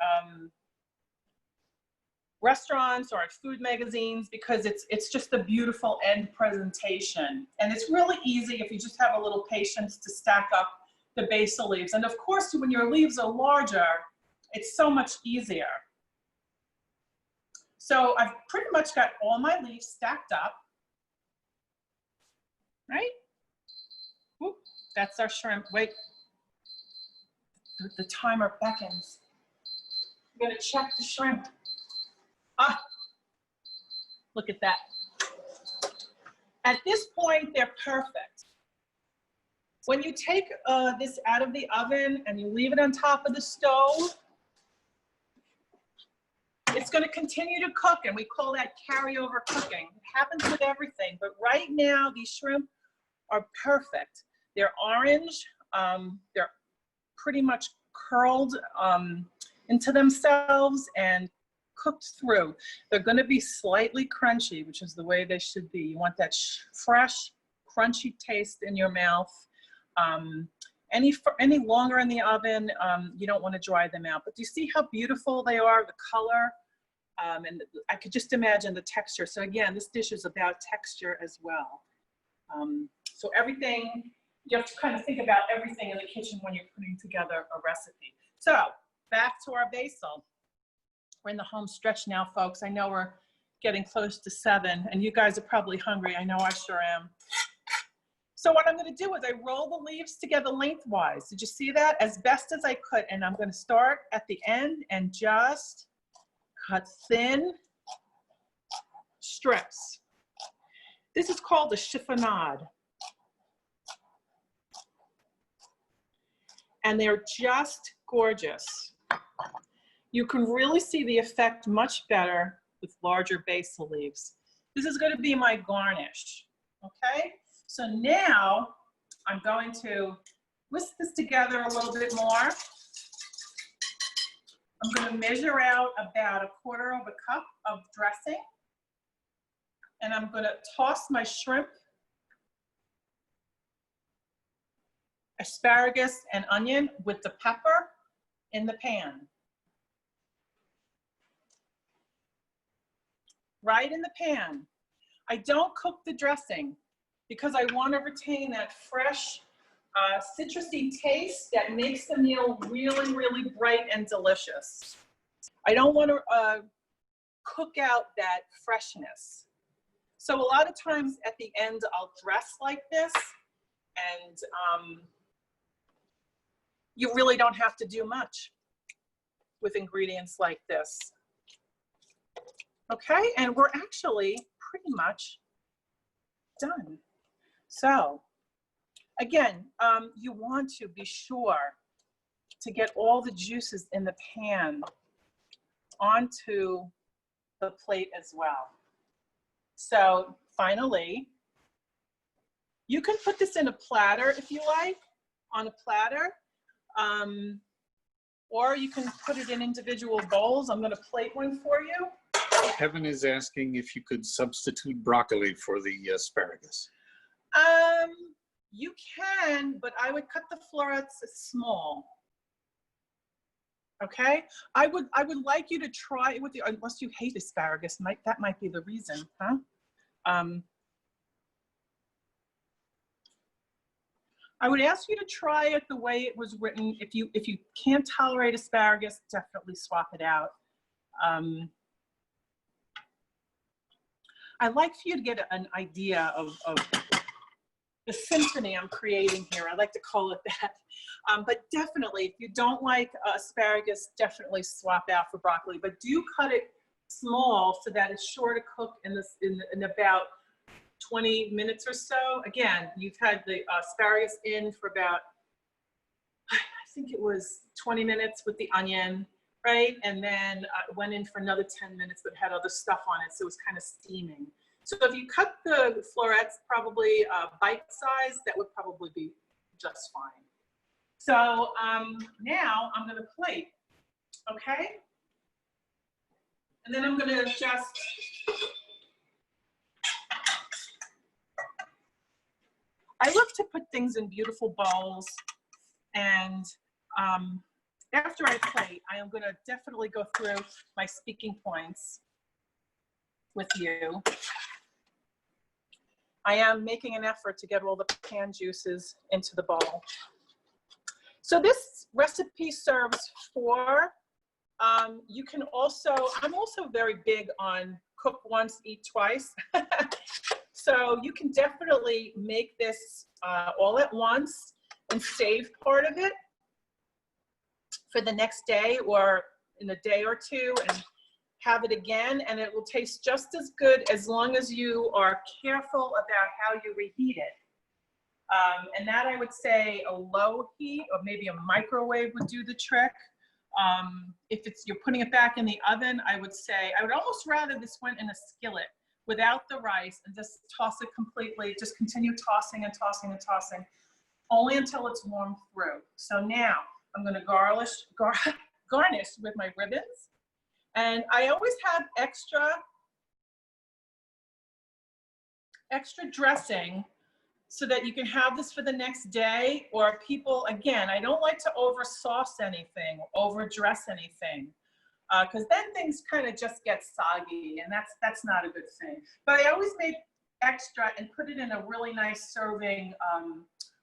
restaurants or at food magazines because it's just a beautiful end presentation. And it's really easy if you just have a little patience to stack up the basil leaves. And of course, when your leaves are larger, it's so much easier. So I've pretty much got all my leaves stacked up, right? Oop, that's our shrimp. Wait, the timer beckons. I'm gonna check the shrimp. Ah, look at that. At this point, they're perfect. When you take this out of the oven and you leave it on top of the stove, it's going to continue to cook, and we call that carryover cooking. It happens with everything, but right now these shrimp are perfect. They're orange. They're pretty much curled into themselves and cooked through. They're going to be slightly crunchy, which is the way they should be. You want that fresh, crunchy taste in your mouth. Any longer in the oven, you don't want to dry them out. But do you see how beautiful they are, the color? And I could just imagine the texture. So again, this dish is about texture as well. So everything, you have to kind of think about everything in the kitchen when you're putting together a recipe. So back to our basil. We're in the home stretch now, folks. I know we're getting close to 7, and you guys are probably hungry. I know I sure am. So what I'm going to do is I roll the leaves together lengthwise. Did you see that? As best as I could. And I'm going to start at the end and just cut thin strips. This is called a chiffonade. And they're just gorgeous. You can really see the effect much better with larger basil leaves. This is going to be my garnish, okay? So now I'm going to whisk this together a little bit more. I'm going to measure out about 1/4 cup of dressing. And I'm going to toss my shrimp, asparagus, and onion with the pepper in the pan. Right in the pan. I don't cook the dressing because I want to retain that fresh, citrusy taste that makes the meal really, really bright and delicious. I don't want to cook out that freshness. So a lot of times at the end, I'll dress like this, and you really don't have to do much with ingredients like this. Okay, and we're actually pretty much done. So again, you want to be sure to get all the juices in the pan onto the plate as well. So finally, you can put this in a platter if you like, on a platter, or you can put it in individual bowls. I'm going to plate one for you. Kevin is asking if you could substitute broccoli for the asparagus. You can, but I would cut the florets small. Okay, I would like you to try it with the, unless you hate asparagus, that might be the reason, huh? I would ask you to try it the way it was written. If you can't tolerate asparagus, definitely swap it out. I'd like for you to get an idea of the symphony I'm creating here. I like to call it that. But definitely, if you don't like asparagus, definitely swap out for broccoli. But do cut it small so that it's sure to cook in about 20 minutes or so. Again, you've had the asparagus in for about, I think it was 20 minutes with the onion, right? And then went in for another 10 minutes, but had other stuff on it, so it was kind of steaming. So if you cut the florets probably bite size, that would probably be just fine. So now I'm going to plate, okay? And then I'm going to just I love to put things in beautiful bowls, and after I plate, I am going to definitely go through my speaking points with you. I am making an effort to get all the pan juices into the bowl. So this recipe serves 4. You can also, I'm also very big on cook once, eat twice. So you can definitely make this all at once and save part of it for the next day or in a day or two and have it again, and it will taste just as good as long as you are careful about how you reheat it. And that, I would say, a low heat or maybe a microwave would do the trick. If you're putting it back in the oven, I would almost rather this went in a skillet without the rice and just toss it completely. Just continue tossing and tossing and tossing, only until it's warmed through. So now I'm going to garnish with my ribbons. And I always have extra dressing so that you can have this for the next day. Or people, again, I don't like to over sauce anything, over dress anything, because then things kind of just get soggy, and that's not a good thing. But I always make extra and put it in a really nice serving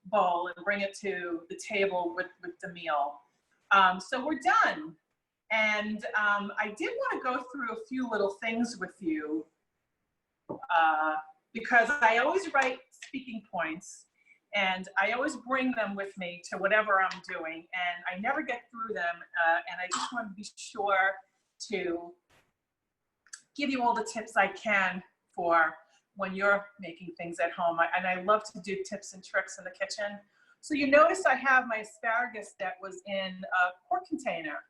bowl and bring it to the table with the meal. So we're done. And I did want to go through a few little things with you because I always write speaking points and I always bring them with me to whatever I'm doing, and I never get through them. And I just want to be sure to give you all the tips I can for when you're making things at home. And I love to do tips and tricks in the kitchen. So you notice I have my asparagus that was in a quart container.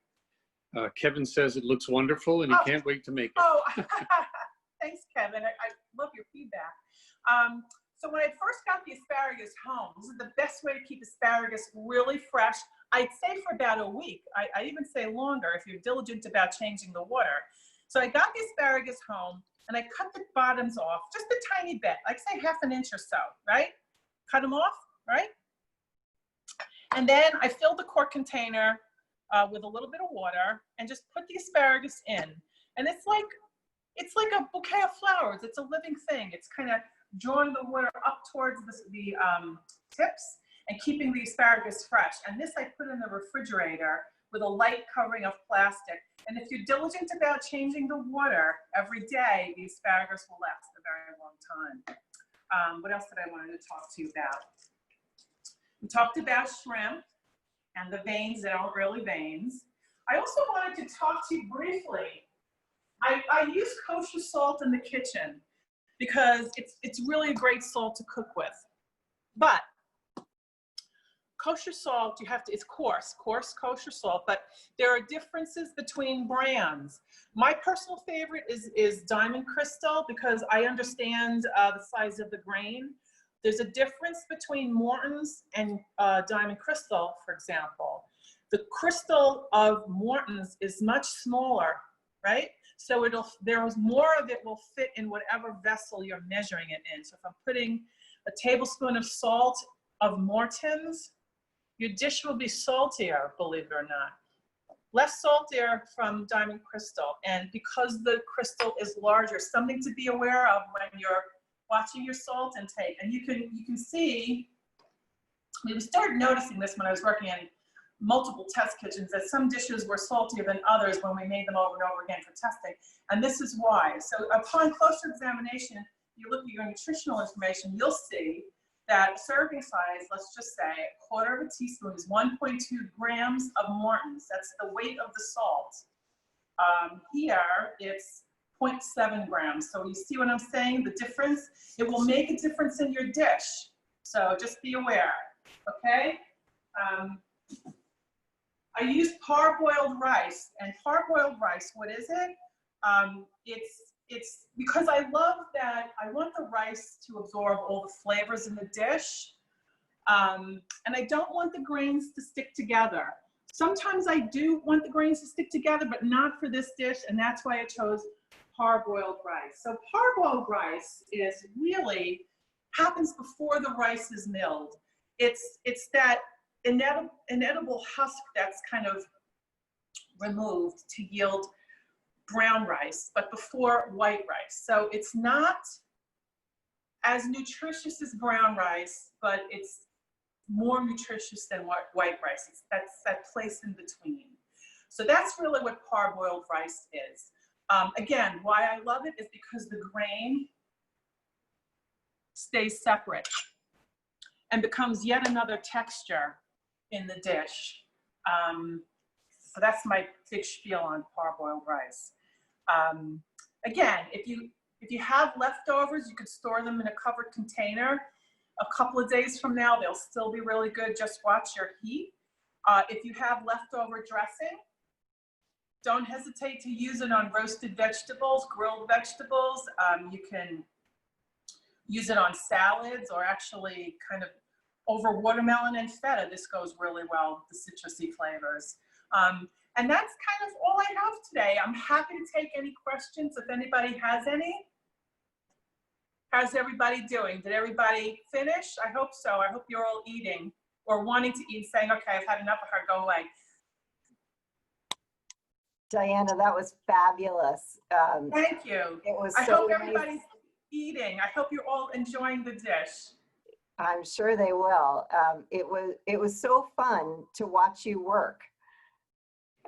Kevin says it looks wonderful and he can't wait to make it. Oh, thanks, Kevin. I love your feedback. So when I first got the asparagus home, this is the best way to keep asparagus really fresh. I'd say for about a week. I even say longer if you're diligent about changing the water. So I got the asparagus home and I cut the bottoms off just a tiny bit, like say half an inch or so, right? Cut them off, right? And then I filled the quart container with a little bit of water and just put the asparagus in. And it's like a bouquet of flowers. It's a living thing. It's kind of drawing the water up towards the tips and keeping the asparagus fresh. And this I put in the refrigerator with a light covering of plastic. And if you're diligent about changing the water every day, the asparagus will last a very long time. What else did I want to talk to you about? We talked about shrimp and the veins that aren't really veins. I also wanted to talk to you briefly. I use kosher salt in the kitchen because it's really a great salt to cook with. But kosher salt, it's coarse kosher salt, but there are differences between brands. My personal favorite is Diamond Crystal because I understand the size of the grain. There's a difference between Morton's and Diamond Crystal, for example. The crystal of Morton's is much smaller, right? So there's more of it will fit in whatever vessel you're measuring it in. So if I'm putting a tablespoon of salt of Morton's, your dish will be saltier, believe it or not. Less saltier from Diamond Crystal. And because the crystal is larger, something to be aware of when you're watching your salt intake. And you can see, we started noticing this when I was working in multiple test kitchens, that some dishes were saltier than others when we made them over and over again for testing. And this is why. So upon closer examination, you look at your nutritional information, you'll see that serving size, let's just say a quarter of a teaspoon is 1.2 grams of Morton's. That's the weight of the salt. Here, it's 0.7 grams. So you see what I'm saying? The difference, it will make a difference in your dish. So just be aware, okay? I use parboiled rice, and parboiled rice, what is it? It's because I love that, I want the rice to absorb all the flavors in the dish, and I don't want the grains to stick together. Sometimes I do want the grains to stick together, but not for this dish, and that's why I chose parboiled rice. So parboiled rice happens before the rice is milled. It's that inedible husk that's kind of removed to yield brown rice, but before white rice. So it's not as nutritious as brown rice, but it's more nutritious than white rice. That's that place in between. So that's really what parboiled rice is. Again, why I love it is because the grain stays separate and becomes yet another texture in the dish. So that's my big spiel on parboiled rice. Again, if you have leftovers, you could store them in a covered container. A couple of days from now, they'll still be really good. Just watch your heat. If you have leftover dressing, Don't hesitate to use it on roasted vegetables, grilled vegetables. You can use it on salads or actually kind of over watermelon and feta. This goes really well, the citrusy flavors. And that's kind of all I have today. I'm happy to take any questions if anybody has any. How's everybody doing? Did everybody finish? I hope so. I hope you're all eating or wanting to eat, saying, okay, I've had enough of her, go away. Diana, that was fabulous. Thank you. It was I so hope nice. everybody's eating. I hope you're all enjoying the dish. I'm sure they will. It was so fun to watch you work.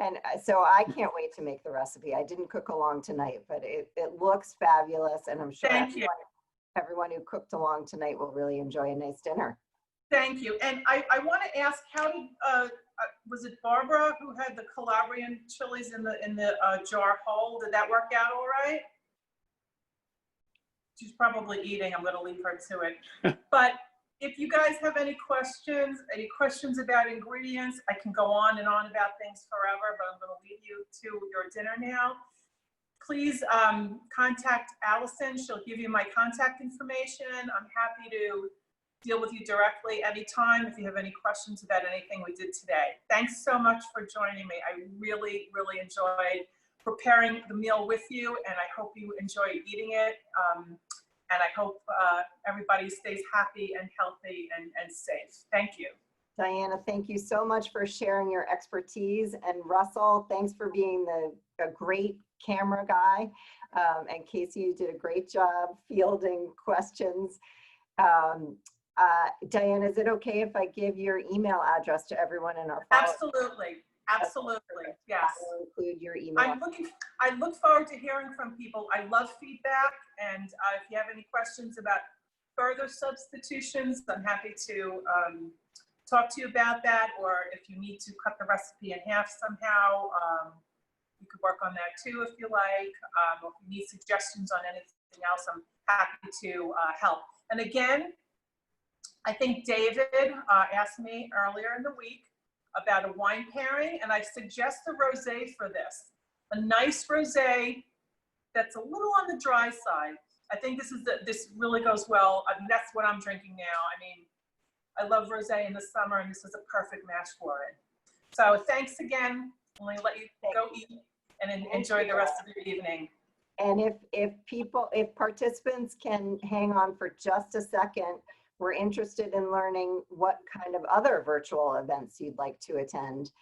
And so I can't wait to make the recipe. I didn't cook along tonight, but it looks fabulous. And I'm sure Thank you. everyone who cooked along tonight will really enjoy a nice dinner. Thank you. And I want to ask, how did, was it Barbara who had the Calabrian chilies in the jar whole? Did that work out all right? She's probably eating. I'm going to leave her to it. But if you guys have any questions about ingredients, I can go on and on about things forever, but I'm going to leave you to your dinner now. Please contact Allison. She'll give you my contact information. I'm happy to deal with you directly anytime if you have any questions about anything we did today. Thanks so much for joining me. I really, really enjoyed preparing the meal with you, and I hope you enjoy eating it. And I hope everybody stays happy and healthy and safe. Thank you. Diana, thank you so much for sharing your expertise. And Russell, thanks for being a great camera guy. And Casey, you did a great job fielding questions. Diana, is it okay if I give your email address to everyone in our follow-up? Absolutely. Absolutely. Yes. I will include your email. I look forward to hearing from people. I love feedback. And if you have any questions about further substitutions, I'm happy to talk to you about that. Or if you need to cut the recipe in half somehow, you could work on that too if you like. Or if you need suggestions on anything else, I'm happy to help. And again, I think David asked me earlier in the week about a wine pairing, and I suggest a rosé for this. A nice rosé that's a little on the dry side. I think this really goes well. I mean, that's what I'm drinking now. I mean, I love rosé in the summer, and this is a perfect match for it. So thanks again. I'm going to let you go eat and enjoy the rest of your evening. And if participants can hang on for just a second, we're interested in learning what kind of other virtual events you'd like to attend.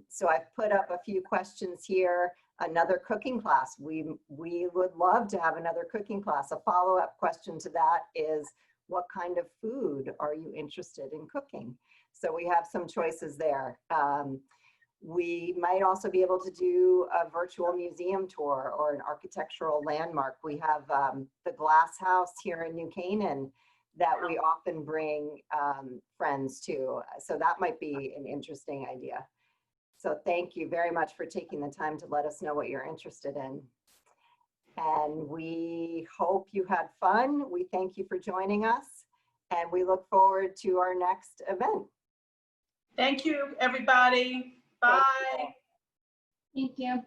So I've put up a few questions here. Another cooking class. We would love to have another cooking class. A follow-up question to that is, what kind of food are you interested in cooking? So we have some choices there. We might also be able to do a virtual museum tour or an architectural landmark. We have the Glass House here in New Canaan that we often bring friends to. So that might be an interesting idea. So thank you very much for taking the time to let us know what you're interested in. And we hope you had fun. We thank you for joining us, and we look forward to our next event. Thank you, everybody. Bye. Thank you.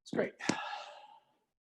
It's great.